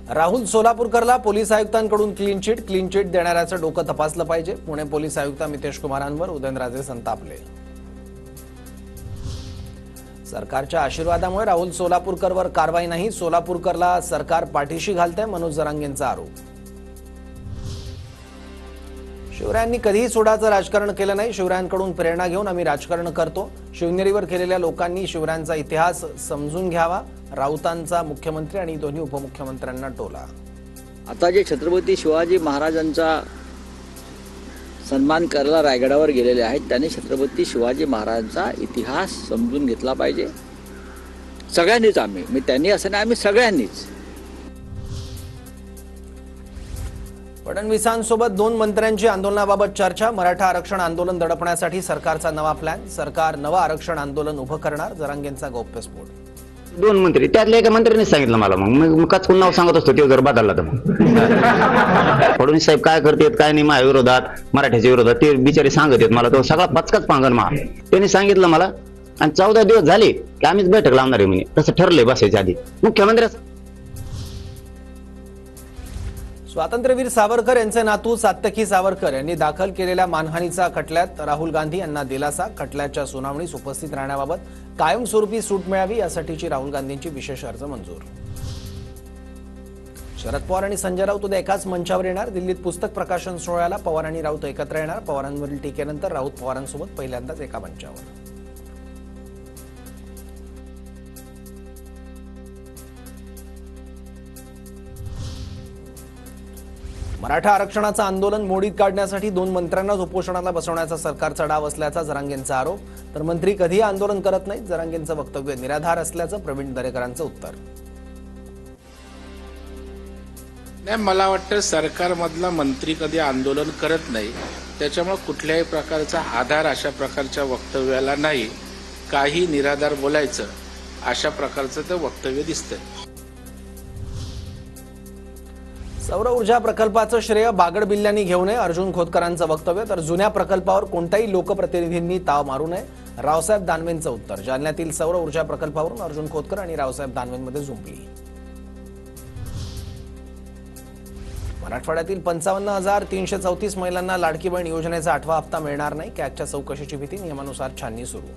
Rahul सोलापूरकरला police आयुक्तांकडून clean chit देणाऱ्याचं डोकं तपासलं पाहिजे. पुणे पोलीस आयुक्त मितेश कुमारांवर उदयनराजे संतापले. सरकारच्या आशीर्वादामुळे राहुल सोलापूरकरवर कारवाई नाही, सोलापूरकरला सरकार पाठीशी घालतंय, मनोज जरांगेंचा आरोप. शिवरायांनी कधीही सोडाचं राजकारण केलं नाही, शिवरायांकडून प्रेरणा घेऊन आम्ही राजकारण करतो. शिवनेरीवर केलेल्या लोकांनी शिवरायांचा इतिहास समजून घ्यावा, राऊतांचा मुख्यमंत्री आणि दोन्ही उपमुख्यमंत्र्यांना टोला. आता जे छत्रपती शिवाजी महाराजांचा सन्मान करायला रायगडावर गेलेले आहेत त्यांनी छत्रपती शिवाजी महाराजांचा इतिहास समजून घेतला पाहिजे. सगळ्यांनीच, मी त्यांनी असं नाही, आम्ही सगळ्यांनीच. फडणवीसांसोबत 2 मंत्र्यांची आंदोलनाबाबत चर्चा. मराठा आरक्षण आंदोलन दडपण्यासाठी सरकारचा नवा प्लॅन. सरकार नवं आरक्षण आंदोलन उभं करणार, जरांगेंचा गौप्यस्फोट. 2 मंत्री, त्यातल्या एका मंत्र्यांनी सांगितलं मला. मग कचकून नाव सांगत असतो, ते जर बदलला तर मग फडणवीस साहेब काय करतात काय नाही माझ्या विरोधात, मराठ्याच्या विरोधात, ते बिचारे सांगत आहेत मला. तो सगळा पचकाच पांगण मा त्यांनी सांगितलं मला. आणि 14 दिवस झाले की आम्हीच बैठक लावणार आहे म्हणजे तसं ठरलंय बसायच्या आधी. मुख्यमंत्री स्वातंत्र्यवीर सावरकर यांचे नातू सात्यकी सावरकर यांनी दाखल केलेल्या मानहानीचा खटल्यात राहुल गांधी यांना दिलासा. खटल्याच्या सुनावणीस उपस्थित राहण्याबाबत कायमस्वरूपी सूट मिळावी यासाठीची राहुल गांधींची विशेष अर्ज मंजूर. शरद पवार आणि संजय राऊत उद्या एकाच मंचावर येणार. दिल्लीत पुस्तक प्रकाशन सोहळ्याला पवार आणि राऊत एकत्र येणार. पवारांवरील टीकेनंतर राऊत पवारांसोबत पहिल्यांदाच एका मंचावर. मराठा आरक्षणाचं आंदोलन मोडीत काढण्यासाठी 2 मंत्र्यांनाच उपोषणाला बसवण्याचा सरकारचा डाव असल्याचा जरांगेंचा आरोप. तर मंत्री कधीही आंदोलन करत नाहीत, जरांगेंचं वक्तव्य निराधार असल्याचं प्रवीण दरेकरांचं उत्तर. नाही, मला वाटतं सरकारमधला मंत्री कधी आंदोलन करत नाही, त्याच्यामुळे कुठल्याही प्रकारचा आधार अशा प्रकारच्या वक्तव्याला नाही. काही निराधार बोलायचं अशा प्रकारचं ते वक्तव्य दिसतंय. सौर ऊर्जा प्रकल्पाचं श्रेय बागड बिल्ल्यांनी घेऊ नये, अर्जुन खोतकरांचं वक्तव्य. तर जुन्या प्रकल्पावर कोणत्याही लोकप्रतिनिधींनी ताव मारू नये, रावसाहेब दानवेंचं उत्तर. जालन्यातील सौर ऊर्जा प्रकल्पावरून अर्जुन खोतकर आणि रावसाहेब दानवेंमध्ये झुंपली. मराठवाड्यातील 55,334 महिलांना लाडकी बहीण योजनेचा 8वा हप्ता मिळणार नाही. कॅगच्या चौकशीची भीती, नियमानुसार छाननी सुरू.